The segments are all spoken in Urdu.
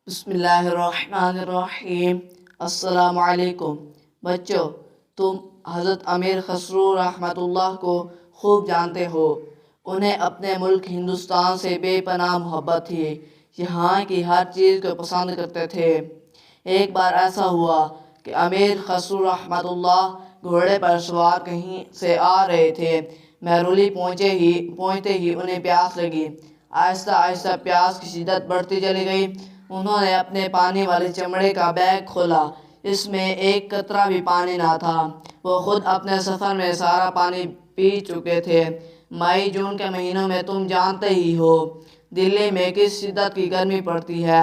بسم اللہ الرحمن الرحیم۔ السلام علیکم بچوں، تم حضرت امیر خسرو رحمۃ اللہ کو خوب جانتے ہو۔ انہیں اپنے ملک ہندوستان سے بے پناہ محبت تھی، یہاں کی ہر چیز کو پسند کرتے تھے۔ ایک بار ایسا ہوا کہ امیر خسرو رحمۃ اللہ گھوڑے پر سوار کہیں سے آ رہے تھے۔ مہرولی پہنچتے ہی انہیں پیاس لگی۔ آہستہ آہستہ پیاس کی شدت بڑھتی چلی گئی۔ انہوں نے اپنے پانی والے چمڑے کا بیگ کھولا، اس میں ایک قطرہ بھی پانی نہ تھا۔ وہ خود اپنے سفر میں سارا پانی پی چکے تھے۔ مئی جون کے مہینوں میں تم جانتے ہی ہو دلی میں کس شدت کی گرمی پڑتی ہے۔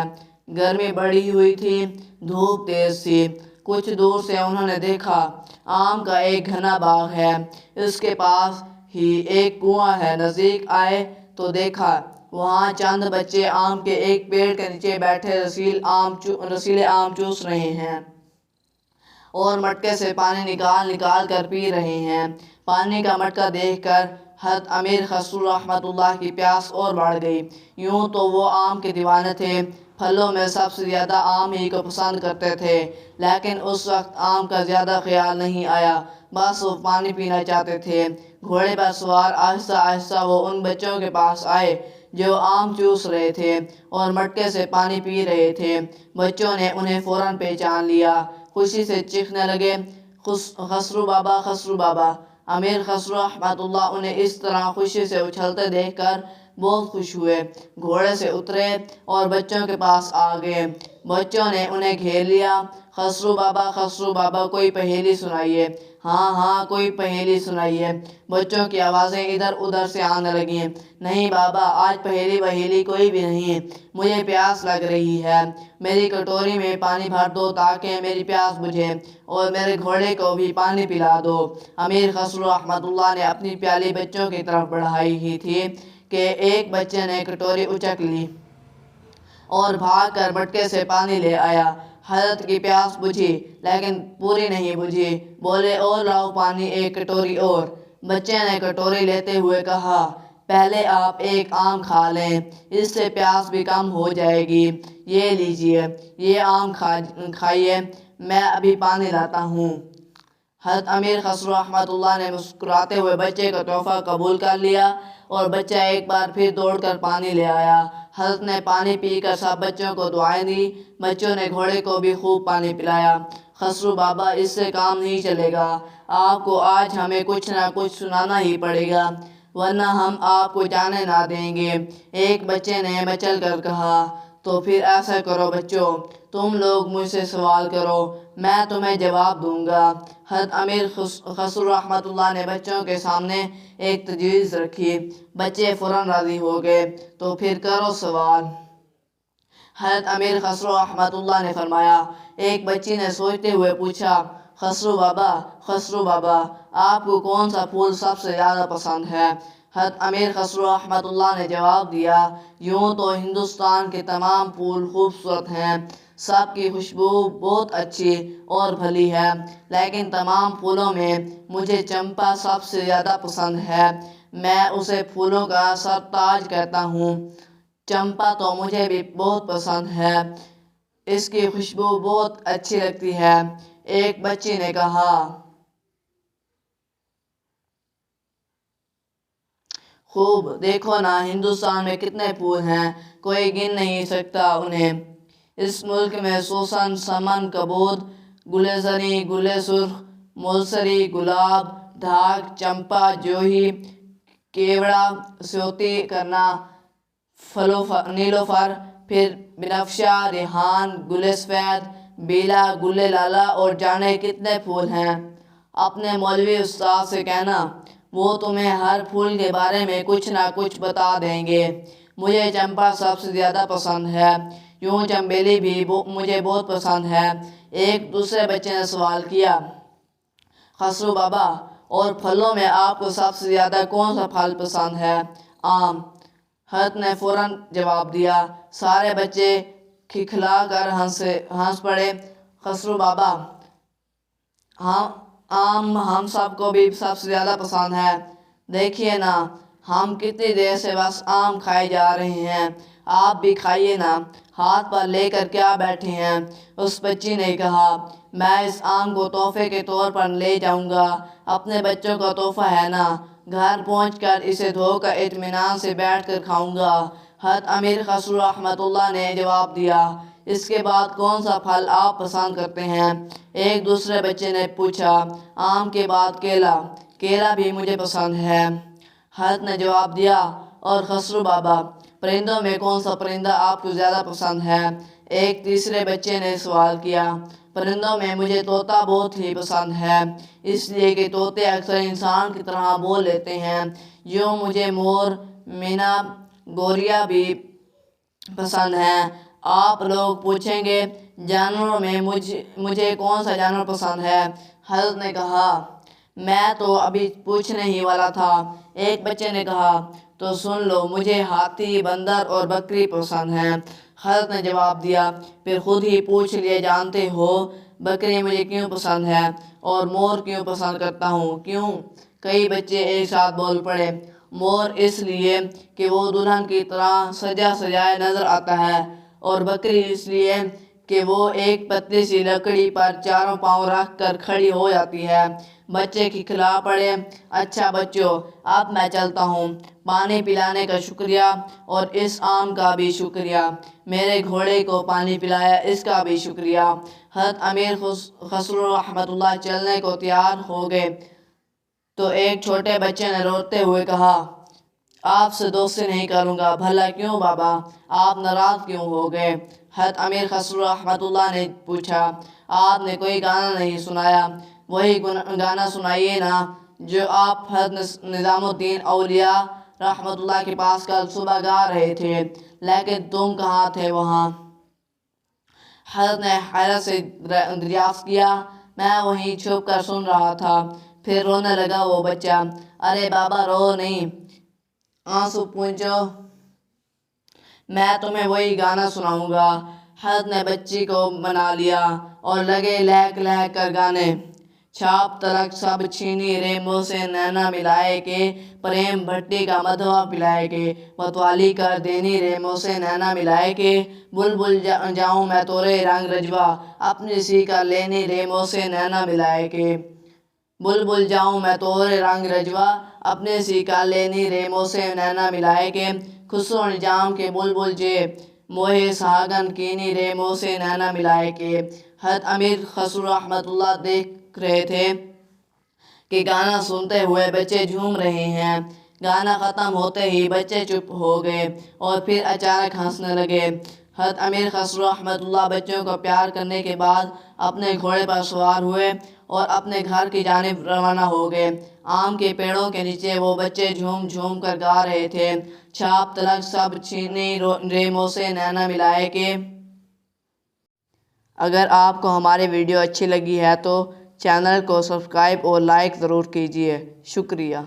گرمی بڑھی ہوئی تھی، دھوپ تیز تھی۔ کچھ دور سے انہوں نے دیکھا آم کا ایک گھنا باغ ہے، اس کے پاس ہی ایک کنواں ہے۔ نزدیک آئے تو دیکھا وہاں چند بچے آم کے ایک پیڑ کے نیچے بیٹھے رسیلے آم چوس رہے ہیں اور مٹکے سے پانی نکال نکال کر پی رہے ہیں۔ پانی کا مٹکا دیکھ کر حضرت امیر خسرو رحمۃ اللہ کی پیاس اور بڑھ گئی۔ یوں تو وہ آم کے دیوانے تھے، پھلوں میں سب سے زیادہ آم ہی کو پسند کرتے تھے، لیکن اس وقت آم کا زیادہ خیال نہیں آیا، بس وہ پانی پینا چاہتے تھے۔ گھوڑے پر سوار آہستہ آہستہ وہ ان بچوں کے پاس آئے جو آم چوس رہے تھے اور مٹکے سے پانی پی رہے تھے۔ بچوں نے انہیں فوراً پہچان لیا، خوشی سے چیخنے لگے، خسرو بابا، خسرو بابا! امیر خسرو رحمۃ اللہ انہیں اس طرح خوشی سے اچھلتے دیکھ کر بہت خوش ہوئے، گھوڑے سے اترے اور بچوں کے پاس آ گئے۔ بچوں نے انہیں گھیر لیا۔ خسرو بابا، خسرو بابا، کوئی پہیلی سنائیے، ہاں ہاں کوئی پہیلی سنائیے۔ بچوں کی آوازیں ادھر ادھر سے آنے لگیں۔ نہیں بابا، آج پہیلی وہیلی کوئی بھی نہیں، مجھے پیاس لگ رہی ہے، میری کٹوری میں پانی بھر دو تاکہ میری پیاس بجھے، اور میرے گھوڑے کو بھی پانی پلا دو۔ امیر خسرو رحمۃ اللہ نے اپنی پیالی بچوں کی طرف بڑھائی ہی تھی کہ ایک بچے نے کٹوری اچک لی اور بھاگ کر مٹکے سے پانی لے آیا۔ حضرت کی پیاس بجھی لیکن پوری نہیں بجھی، بولے اور لاؤ پانی، ایک کٹوری اور۔ بچے نے کٹوری لیتے ہوئے کہا پہلے آپ ایک آم کھا لیں، اس سے پیاس بھی کم ہو جائے گی۔ یہ لیجیے، یہ آم کھائیے، میں ابھی پانی لاتا ہوں۔ حضرت امیر خسرو رحمۃ اللہ نے مسکراتے ہوئے بچے کا تحفہ قبول کر لیا اور بچہ ایک بار پھر دوڑ کر پانی لے آیا۔ حضرت نے پانی پی کر سب بچوں کو دعائیں دی۔ بچوں نے گھوڑے کو بھی خوب پانی پلایا۔ خسرو بابا، اس سے کام نہیں چلے گا، آپ کو آج ہمیں کچھ نہ کچھ سنانا ہی پڑے گا، ورنہ ہم آپ کو جانے نہ دیں گے، ایک بچے نے مچل کر کہا۔ تو پھر ایسا کرو بچوں، تم لوگ مجھ سے سوال کرو، میں تمہیں جواب دوں گا۔ حضرت امیر خسرو رحمۃ اللہ نے بچوں کے سامنے ایک تجویز رکھی۔ بچے فوراً راضی ہو گئے۔ تو پھر کرو سوال۔ حضرت امیر خسرو رحمۃ اللہ نے فرمایا۔ ایک بچی نے سوچتے ہوئے پوچھا خسرو بابا، خسرو بابا، آپ کو کون سا پھول سب سے زیادہ پسند ہے؟ حضرت امیر خسرو رحمۃ اللہ نے جواب دیا یوں تو ہندوستان کے تمام پھول خوبصورت ہیں، سب کی خوشبو بہت اچھی اور بھلی ہے، لیکن تمام پھولوں میں مجھے چمپا سب سے زیادہ پسند ہے، میں اسے پھولوں کا سرتاج کہتا ہوں۔ چمپا تو مجھے بھی بہت پسند ہے، اس کی خوشبو بہت اچھی لگتی ہے۔ ایک بچی نے کہا خوب، دیکھو نا ہندوستان میں کتنے پھول ہیں، کوئی گن نہیں سکتا انہیں۔ اس ملک میں سوسن، سمن، کبوت، گلے زنی، گلے سرخ، ملسری، گلاب، ڈھاک، چمپا، جوہی، کیوڑا، سیوتی، کرنا، نیلوفر، پھر بنفشہ، ریحان، گل سفید، بیلا، گل لالا اور جانے کتنے پھول ہیں۔ اپنے مولوی استاد سے کہنا، وہ تمہیں ہر پھول کے بارے میں کچھ نہ کچھ بتا دیں گے۔ مجھے چمپا سب سے زیادہ پسند ہے، یوں چنبیلی بھی مجھے بہت پسند ہے۔ ایک دوسرے بچے نے سوال کیا خسرو بابا، اور پھلوں میں آپ کو سب سے زیادہ کون سا پھل پسند ہے؟ آم۔ حضرت نے فوراً جواب دیا۔ سارے بچے کھلکھلا کر ہنس پڑے۔ خسرو بابا، آم ہم سب کو بھی سب سے زیادہ پسند ہے، دیکھیے نا ہم کتنی دیر سے بس آم کھائے جا رہے ہیں، آپ بھی کھائیے نا، ہاتھ پر لے کر کیا بیٹھے ہیں؟ اس بچی نے کہا، میں اس آم کو تحفے کے طور پر لے جاؤں گا، اپنے بچوں کا تحفہ ہے نا، گھر پہنچ کر اسے دھو کر اطمینان سے بیٹھ کر کھاؤں گا۔ حضرت امیر خسرو رحمۃ اللہ نے جواب دیا، اس کے بعد کون سا پھل آپ پسند کرتے ہیں؟ ایک دوسرے بچے نے پوچھا، آم کے بعد کیلا، کیلا بھی مجھے پسند ہے، حضرت نے جواب دیا۔ اور خسرو بابا، پرندوں میں کون سا پرندہ آپ کو زیادہ پسند ہے؟ ایک تیسرے بچے نے سوال کیا۔ پرندوں میں مجھے طوطا بہت ہی پسند ہے، اس لیے کہ طوطے اکثر انسان کی طرح بول لیتے ہیں۔ یوں مجھے مور، مینا، گوریا بھی پسند ہیں۔ آپ لوگ پوچھیں گے، جانوروں میں مجھے کون سا جانور پسند ہے؟ حضرت نے کہا، میں تو ابھی پوچھنے ہی والا تھا۔ ایک بچے نے کہا، تو سن لو، مجھے ہاتھی، بندر اور بکری پسند ہیں۔ حضرت نے جواب دیا، پھر خود ہی پوچھ لیے جانتے ہو، بکری مجھے کیوں پسند ہے اور مور کیوں پسند کرتا ہوں؟ کیوں؟ کئی بچے ایک ساتھ بول پڑے، مور اس لیے کہ وہ دلہن کی طرح سجا سجایا نظر آتا ہے، اور بکری اس لیے کہ وہ ایک پتلی سی لکڑی پر چاروں پاؤں رکھ کر کھڑی ہو جاتی ہے۔ بچے کھکھلا پڑے، اچھا بچوں، اب میں چلتا ہوں، پانی پلانے کا شکریہ اور اس آم کا بھی شکریہ، میرے گھوڑے کو پانی پلایا اس کا بھی شکریہ۔ حضرت امیر خسرو رحمۃ اللہ چلنے کو تیار ہو گئے تو ایک چھوٹے بچے نے روتے ہوئے کہا، آپ سے دوستی نہیں کروں گا۔ بھلا کیوں بابا، آپ ناراض کیوں ہو گئے؟ حضرت امیر خسرو رحمۃ اللہ نے پوچھا، آپ نے کوئی گانا نہیں سنایا، وہی گانا سنائیے نا جو آپ حضرت نظام الدین اولیاء رحمۃ اللہ کے پاس کل صبح گا رہے تھے، لیکن تم کہاں تھے وہاں؟ حضرت نے حیرت سے دریافت کیا، میں وہیں چھپ کر سن رہا تھا۔ پھر رونے لگا وہ بچہ، ارے بابا رو نہیں، آنسو پونچھو، میں تمہیں وہی گانا سناؤں گا۔ حضرت نے بچی کو منا لیا اور لگے لہک لہک کر گانے، چھاپ تلک سب چھینی رے منہ سے نینا ملائے کے، پریم بھٹی کا مدھوا پلائے کے، متوالی کر دینی رے منہ سے نینا ملائے کے، بلبل جاؤں میں تورے رنگ رجوا، اپنی سی کر لینی رے منہ سے نینا ملائے کے، بلبل جاؤں میں تورے رنگ رجوا، اپنے سی کر لینی رے منہ سے نینا ملائے کے، خسرو نظام کے بلبل جے موہے سہاگن کینی رے منہ سے نینا ملائے کے۔ حضرت امیر خسرو رحمۃ اللہ دیکھ رہے تھے کہ گانا سنتے ہوئے بچے جھوم رہے ہیں۔ گانا ختم ہوتے ہی بچے چپ ہو گئے اور پھر اچانک ہنسنے لگے۔ حضرت امیر خسرو رحمۃ اللہ بچوں کو پیار کرنے کے بعد اپنے گھوڑے پر سوار ہوئے اور اپنے گھر کی جانب روانہ ہو گئے۔ آم کے پیڑوں کے نیچے وہ بچے جھوم جھوم کر گا رہے تھے، چھاپ تلک سب چھینی رے منہ سے نینا ملائے کے۔ اگر آپ کو ہماری ویڈیو اچھی لگی ہے تو چینل کو سبسکرائب اور لائک ضرور کیجیے۔ شکریہ۔